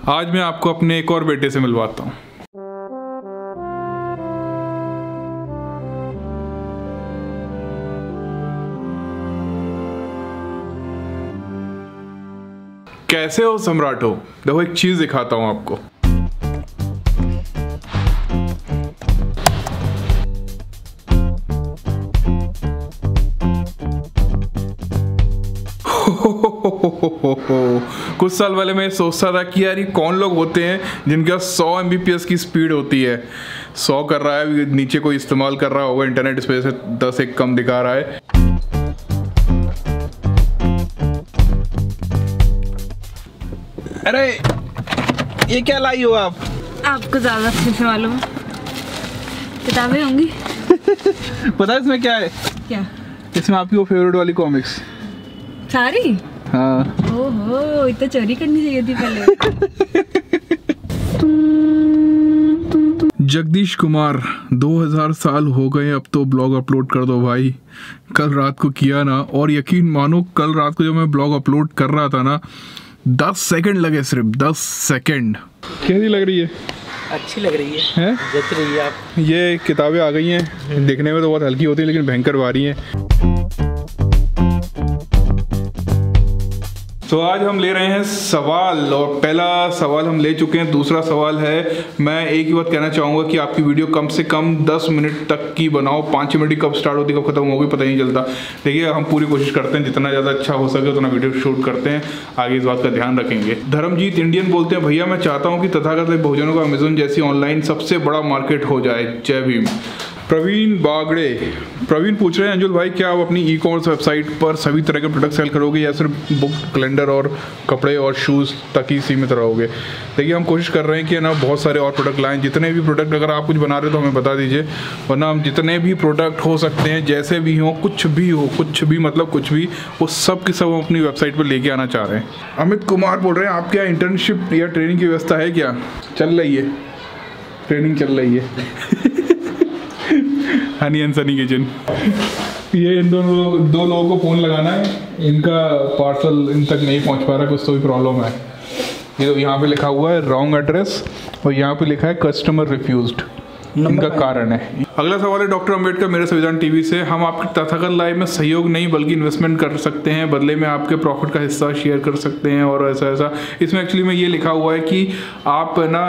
आज मैं आपको अपने एक और बेटे से मिलवाता हूँ। कैसे हो सम्राट हो? देखो एक चीज दिखाता हूँ आपको। कुछ साल पहले मैं सोचता था कि यार ये कौन लोग होते हैं जिनके पास 100 Mbps की स्पीड होती है। 100 कर रहा है, नीचे कोई इस्तेमाल कर रहा होगा, इंटरनेट स्पीड से 10 एक कम दिखा रहा है। अरे ये क्या लाई हो आप? आपको ज्यादा अच्छे से मालूम है। किताबें होंगी। पता है इसमें क्या है? क्या? इसमें आपकी वो फेवरेट वाली कॉमिक्स सारी? हाँ। ओहो, इतना चोरी करनी चाहिए थी पहले। जगदीश कुमार 2000 साल हो गए, अब तो ब्लॉग अपलोड कर दो भाई। कल रात को किया ना, और यकीन मानो कल रात को जब मैं ब्लॉग अपलोड कर रहा था ना, 10 सेकंड लगे, सिर्फ 10 सेकंड। कैसी लग रही है? अच्छी लग रही है, जच रही है आप। ये किताबें आ गई हैं, देखने में तो बहुत हल्की होती है लेकिन भयंकर भारी हैं। तो आज हम ले रहे हैं सवाल, और पहला सवाल हम ले चुके हैं। दूसरा सवाल है, मैं एक ही बात कहना चाहूँगा कि आपकी वीडियो कम से कम 10 मिनट तक की बनाओ। 5 मिनट कब स्टार्ट होती है कब खत्म होगी पता ही नहीं चलता। देखिए हम पूरी कोशिश करते हैं जितना ज़्यादा अच्छा हो सके उतना वीडियो शूट करते हैं, आगे इस बात का ध्यान रखेंगे। धर्मजीत इंडियन बोलते हैं, भैया मैं चाहता हूँ कि तथाकथित भोजनों का अमेजोन जैसी ऑनलाइन सबसे बड़ा मार्केट हो जाए, जय भीम। प्रवीण बागड़े पूछ रहे हैं, अंजुल भाई क्या आप अपनी ई कॉमर्स वेबसाइट पर सभी तरह के प्रोडक्ट सेल करोगे या सिर्फ बुक, कैलेंडर और कपड़े और शूज़ तक ही सीमित रहोगे? देखिए हम कोशिश कर रहे हैं कि ना बहुत सारे और प्रोडक्ट लाएं। जितने भी प्रोडक्ट, अगर आप कुछ बना रहे हो तो हमें बता दीजिए, वरना हम जितने भी प्रोडक्ट हो सकते हैं, जैसे भी हो, कुछ भी मतलब कुछ भी, वो सब की सब हम अपनी वेबसाइट पर लेके आना चाह रहे हैं। अमित कुमार बोल रहे हैं, आपके यहाँ इंटर्नशिप या ट्रेनिंग की व्यवस्था है क्या? चल रही है, ट्रेनिंग चल रही है। Honey and Sunny kitchen. ये इन दो लोगों को फ़ोन लगाना है, इनका पार्सल इन तक नहीं पहुंच पा रहा, कुछ तो भी प्रॉब्लम है। ये तो यहाँ पे लिखा हुआ है रॉन्ग एड्रेस और यहाँ पे लिखा है कस्टमर रिफ्यूज्ड, इनका कारण है। अगला सवाल है डॉक्टर अंबेडकर मेरे संविधान टीवी से, हम आपकी तथाकथित लाइव में सहयोग नहीं बल्कि इन्वेस्टमेंट कर सकते हैं, बदले में आपके प्रॉफिट का हिस्सा शेयर कर सकते हैं और ऐसा। इसमें एक्चुअली में ये लिखा हुआ है कि आप ना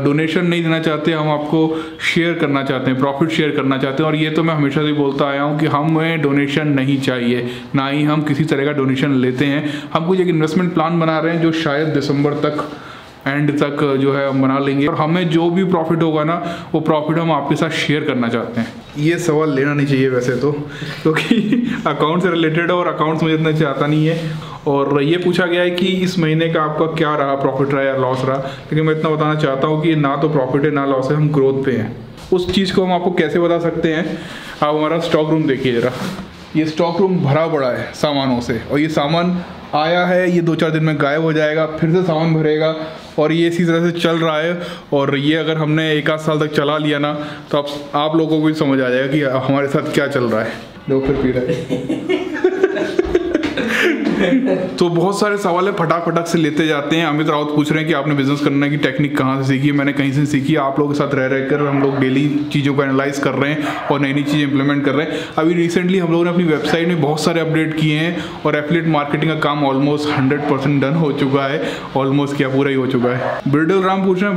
डोनेशन नहीं देना चाहते, हम आपको शेयर करना चाहते हैं, प्रॉफिट शेयर करना चाहते हैं। और ये तो मैं हमेशा से बोलता आया हूँ कि हमें डोनेशन नहीं चाहिए, ना ही हम किसी तरह का डोनेशन लेते हैं। हम कुछ एक इन्वेस्टमेंट प्लान बना रहे हैं जो शायद दिसंबर तक एंड तक जो है हम बना लेंगे, और हमें जो भी प्रॉफिट होगा ना वो प्रॉफिट हम आपके साथ शेयर करना चाहते हैं। ये सवाल लेना नहीं चाहिए वैसे तो, क्योंकि अकाउंट से रिलेटेड है और अकाउंट्स मुझे इतना चाहता नहीं है। और ये पूछा गया है कि इस महीने का आपका क्या रहा, प्रॉफिट रहा या लॉस रहा, लेकिन मैं इतना बताना चाहता हूँ कि ना तो प्रॉफिट है ना लॉस है, हम ग्रोथ पे हैं। उस चीज़ को हम आपको कैसे बता सकते हैं? आप हमारा स्टॉक रूम देखिए ज़रा, ये स्टॉक रूम भरा पड़ा है सामानों से, और ये सामान आया है, ये 2-4 दिन में गायब हो जाएगा, फिर से सामान भरेगा, और ये इसी तरह से चल रहा है। और ये अगर हमने 1 आध साल तक चला लिया ना तो आप लोगों को भी समझ आ जाएगा कि हमारे साथ क्या चल रहा है। लोग फिर पी रहे हैं। तो बहुत सारे सवाल है, फटाक से लेते जाते हैं। अमित राउत पूछ रहे हैं कि आपने बिजनेस करने की टेक्निक कहाँ से सीखी? मैंने कहीं से सीखी, आप लोगों के साथ रह कर हम लोग डेली चीज़ों को एनालाइज कर रहे हैं और नई चीज़ें इंप्लीमेंट कर रहे हैं। अभी रिसेंटली हम लोगों ने अपनी वेबसाइट में बहुत सारे अपडेट किए हैं और एफिलिएट मार्केटिंग का काम ऑलमोस्ट 100% डन हो चुका है, ऑलमोस्ट क्या पूरा ही हो चुका है। ब्रिडल राम पूछ रहे हैं,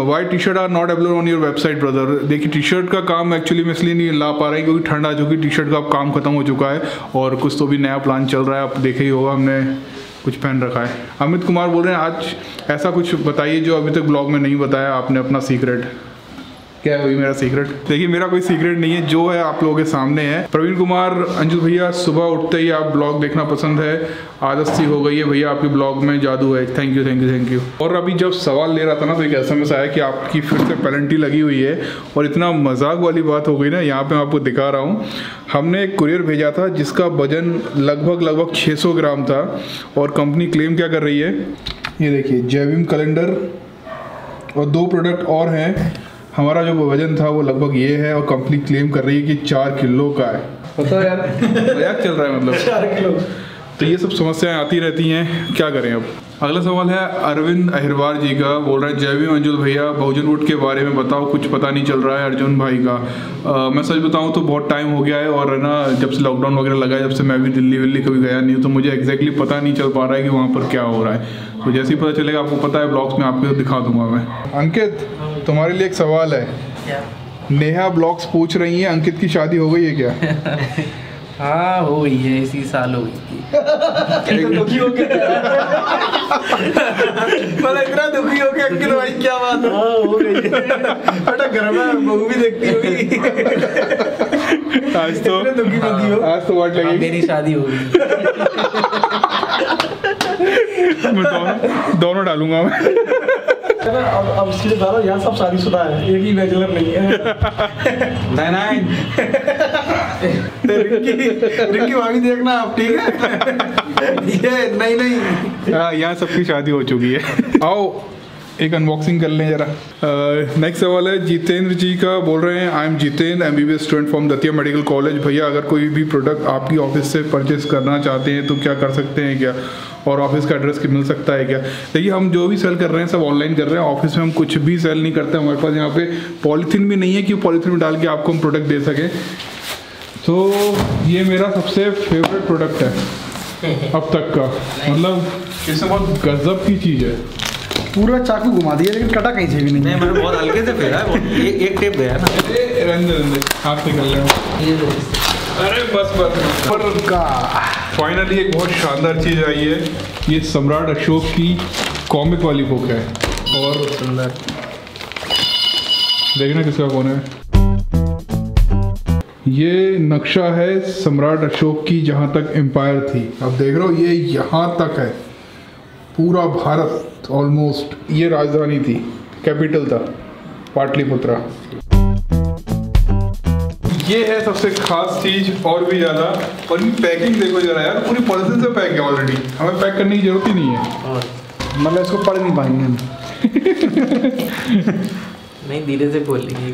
why T shirt are not available on your website brother? देखिए टी शर्ट का काम एक्चुअली मैं इसलिए नहीं ला पा रहा है क्योंकि ठंड आ चुकी, टी शर्ट का काम खत्म हो चुका है और कुछ तो भी नया प्लान चल रहा है। आप देखे ही होगा, हमने कुछ पहन रखा है। अमित कुमार बोल रहे हैं, आज ऐसा कुछ बताइए जो अभी तक ब्लॉग में नहीं बताया आपने, अपना सीक्रेट। क्या है वही मेरा सीक्रेट? देखिए मेरा कोई सीक्रेट नहीं है, जो है आप लोगों के सामने है। प्रवीण कुमार, अंजुल भैया सुबह उठते ही आप ब्लॉग देखना पसंद है, आदत सी हो गई है भैया, आपके ब्लॉग में जादू है। Thank you. और अभी जब सवाल ले रहा था ना तो एक SMS आया कि आपकी फिर से पेनल्टी लगी हुई है, और इतना मजाक वाली बात हो गई ना, यहाँ पे मैं आपको दिखा रहा हूँ। हमने एक कुरियर भेजा था जिसका वजन लगभग 600 ग्राम था, और कंपनी क्लेम क्या कर रही है, ये देखिए जैविम कैलेंडर और 2 प्रोडक्ट और हैं। हमारा जो वजन था वो लगभग ये है, और कंपनी क्लेम कर रही है कि 4 किलो का है। पता है यार, मजाक चल रहा है मतलब 4 किलो। तो ये सब समस्याएं आती रहती हैं, क्या करें अब। अगला सवाल है अरविंद अहिरवार जी का, बोल रहे हैं जय भीम अंजुल भैया, बहुजन वोट के बारे में बताओ, कुछ पता नहीं चल रहा है अर्जुन भाई का। मैं सच बताऊं तो बहुत टाइम हो गया है और है ना, जब से लॉकडाउन वगैरह लगा है, जब से मैं भी दिल्ली कभी गया नहीं हूँ, तो मुझे एग्जैक्टली पता नहीं चल पा रहा है कि वहाँ पर क्या हो रहा है। तो जैसे ही पता चलेगा आपको पता है ब्लॉग्स में आपको दिखा दूंगा मैं। अंकित तुम्हारे लिए एक सवाल है। क्या? नेहा ब्लॉग्स पूछ रही है अंकित की शादी हो गई है क्या? हाँ हो गई है, इसी साल हो गई थी। दुखी हो गया मतलब इतना दुखी हो गया अंकित भाई, क्या बात है? हाँ हो गई है। बेटा घर में बहू भी देखती होगी। आज तो दुखी मत हो। आज तो वाट लगेगी। मेरी शादी हो गई। मैं दोनों डालूंगा मैं। अब इसलिए बता रहा हूँ, यहाँ सब शादीशुदा है, एक ही बैचलर नहीं है। नहीं रिंकी भाभी देखना आप, ठीक है? ये नहीं हाँ, यहाँ सबकी शादी हो चुकी है। आओ एक अनबॉक्सिंग कर लें जरा। नेक्स्ट सवाल है जितेंद्र जी का, बोल रहे हैं I am Jitendra MBBS student from Datia medical college. भैया अगर कोई भी प्रोडक्ट आपकी ऑफिस से परचेस करना चाहते हैं तो क्या कर सकते हैं क्या, और ऑफिस का एड्रेस मिल सकता है क्या? देखिए हम जो भी सेल कर रहे हैं सब ऑनलाइन कर रहे हैं, ऑफिस में हम कुछ भी सेल नहीं करते। हमारे पास यहाँ पे पॉलीथीन भी नहीं है कि पॉलीथीन में डाल के आपको हम प्रोडक्ट दे सकें। तो ये मेरा सबसे फेवरेट प्रोडक्ट है अब तक का, मतलब इसमें बहुत गजब की चीज़ है। पूरा चाकू घुमा दिया लेकिन कटा कहीं से भी नहीं। मैंने बहुत हल्के से फेरा है, एक टेप गया ना। रंदे हाथ से कर ले। अरे बस पर का फाइनली एक बहुत शानदार चीज़ आई है। ये सम्राट अशोक की कॉमिक वाली बुक है और सुंदर, देखना किसका कौन है। ये नक्शा है सम्राट अशोक की जहाँ तक एम्पायर थी। अब देख रहे हो ये यहाँ तक है, पूरा भारत ऑलमोस्ट। ये राजधानी थी, कैपिटल था पाटलिपुत्रा। ये है सबसे खास चीज और भी ज्यादा। और ये पैकिंग देखो जरा यार, पूरी पॉलिथीन से पैक है ऑलरेडी, हमें पैक करने की जरूरत ही नहीं है। मतलब इसको पढ़ नहीं पाएंगे हम। नहीं धीरे से खोल लेंगे।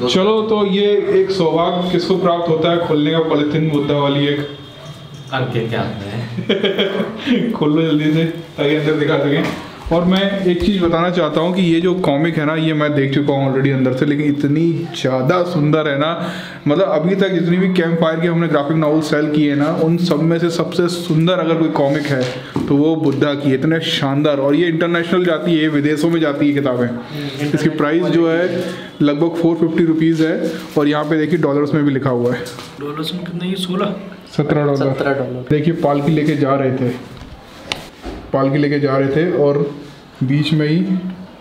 चलो तो ये एक सौभाग्य किसको प्राप्त होता है खोलने का, पॉलिथीन मुद्दा वाली एक। अंकित क्या है? खोल लो जल्दी से ताकि अंदर दिखा सकें। और मैं एक चीज़ बताना चाहता हूँ कि ये जो कॉमिक है ना, ये मैं देख चुका हूँ ऑलरेडी अंदर से, लेकिन इतनी ज़्यादा सुंदर है ना। मतलब अभी तक जितनी भी कैंप फायर की हमने ग्राफिक नॉवल सेल किए हैं ना, उन सब में से सबसे सुंदर अगर कोई कॉमिक है तो वो बुद्धा की। इतने शानदार, और ये इंटरनेशनल जाती है, विदेशों में जाती है किताबें। इसकी प्राइस जो है लगभग 450 रुपीज़ है, और यहाँ पे देखिए डॉलर्स में भी लिखा हुआ है। डॉलर्स में कितना? ये 17 $17। देखिए पालकी लेके जा रहे थे, पालकी लेके जा रहे थे और बीच में ही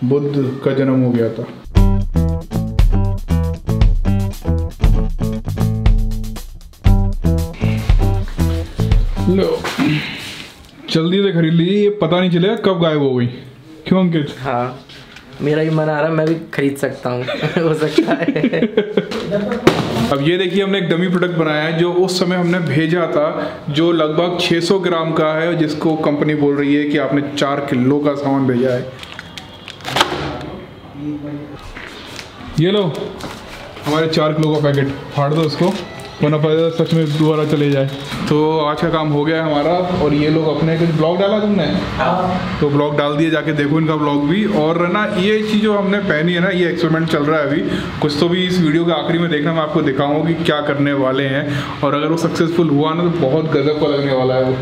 बुद्ध का जन्म हो गया था। लो जल्दी से खरीद लीजिए, ये पता नहीं चलेगा कब गायब हो गई। क्यों अंकित? हाँ मेरा भी मन आ रहा है, मैं भी खरीद सकता हूँ। हो सकता है। अब ये देखिए हमने एक डमी प्रोडक्ट बनाया है जो उस समय हमने भेजा था, जो लगभग 600 ग्राम का है, जिसको कंपनी बोल रही है कि आपने 4 किलो का सामान भेजा है। ये लो हमारे 4 किलो का पैकेट, फाड़ दो उसको वरना पता सच में दोबारा चले जाए। तो आज का काम हो गया है हमारा। और ये लोग अपने कुछ ब्लॉग डाला तुमने? तो ब्लॉग डाल दिए, जाके देखो इनका ब्लॉग भी। और ना ये चीज़ जो हमने पहनी है ना, ये एक्सपेरिमेंट चल रहा है अभी, कुछ तो भी इस वीडियो के आखिरी में देखना, मैं आपको दिखाऊंगा कि क्या करने वाले हैं। और अगर वो सक्सेसफुल हुआ ना तो बहुत गजब का लगने वाला है वो।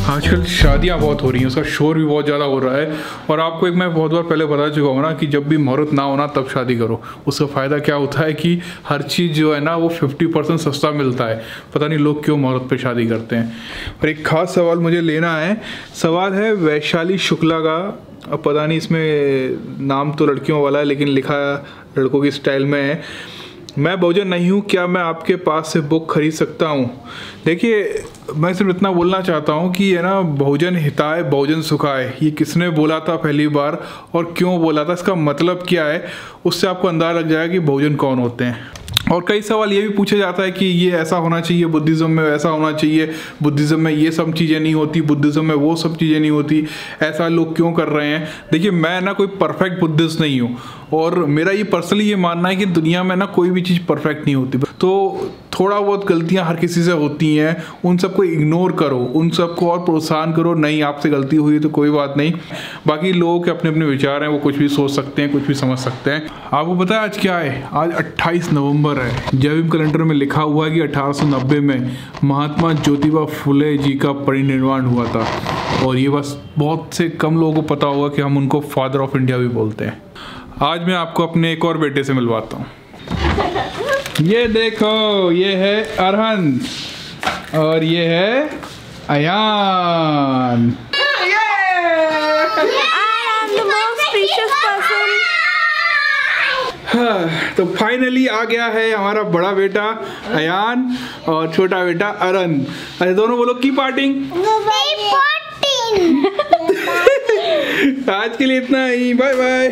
आजकल शादियां बहुत हो रही हैं, उसका शोर भी बहुत ज़्यादा हो रहा है। और आपको एक मैं बहुत बार पहले बता चुका हूँ ना कि जब भी मुहूर्त ना होना तब शादी करो। उसका फ़ायदा क्या होता है कि हर चीज़ जो है ना वो 50% सस्ता मिलता है। पता नहीं लोग क्यों मुहूर्त पे शादी करते हैं। और एक ख़ास सवाल मुझे लेना है, सवाल है वैशाली शुक्ला का। अब पता नहीं इसमें नाम तो लड़कियों वाला है लेकिन लिखा लड़कों की स्टाइल में है। मैं बहुजन नहीं हूँ, क्या मैं आपके पास से बुक खरीद सकता हूँ? देखिए मैं सिर्फ इतना बोलना चाहता हूँ कि है ना, बहुजन हिताय बहुजन सुखाय, ये किसने बोला था पहली बार और क्यों बोला था, इसका मतलब क्या है, उससे आपको अंदाजा लग जाएगा कि बहुजन कौन होते हैं। और कई सवाल ये भी पूछा जाता है कि ये ऐसा होना चाहिए, बुद्धिज़्म में वैसा होना चाहिए, बुद्धिज़्म में ये सब चीज़ें नहीं होती, बुद्धिज़्म में वो सब चीज़ें नहीं होती, ऐसा लोग क्यों कर रहे हैं। देखिए मैं ना कोई परफेक्ट बुद्धिस्ट नहीं हूँ और मेरा ये पर्सनली ये मानना है कि दुनिया में ना कोई भी चीज़ परफेक्ट नहीं होती, तो थोड़ा बहुत गलतियां हर किसी से होती हैं, उन सबको इग्नोर करो, उन सबको और प्रोत्साहन करो। नहीं आपसे गलती हुई है तो कोई बात नहीं, बाकी लोगों के अपने अपने विचार हैं, वो कुछ भी सोच सकते हैं, कुछ भी समझ सकते हैं। आपको पता है आज क्या है? आज 28 नवंबर है। जय भीम कैलेंडर में लिखा हुआ है कि 1890 में महात्मा ज्योतिबा फुले जी का परिनिर्वाण हुआ था, और ये बस बहुत से कम लोगों को पता होगा कि हम उनको फादर ऑफ इंडिया भी बोलते हैं। आज मैं आपको अपने एक और बेटे से मिलवाता हूँ। ये देखो, ये है अरहन और ये है अयान। तो फाइनली आ गया है हमारा बड़ा बेटा अयान और छोटा बेटा अरहन। अरे दोनों बोलो की पार्टिंग। आज के लिए इतना ही, बाय बाय।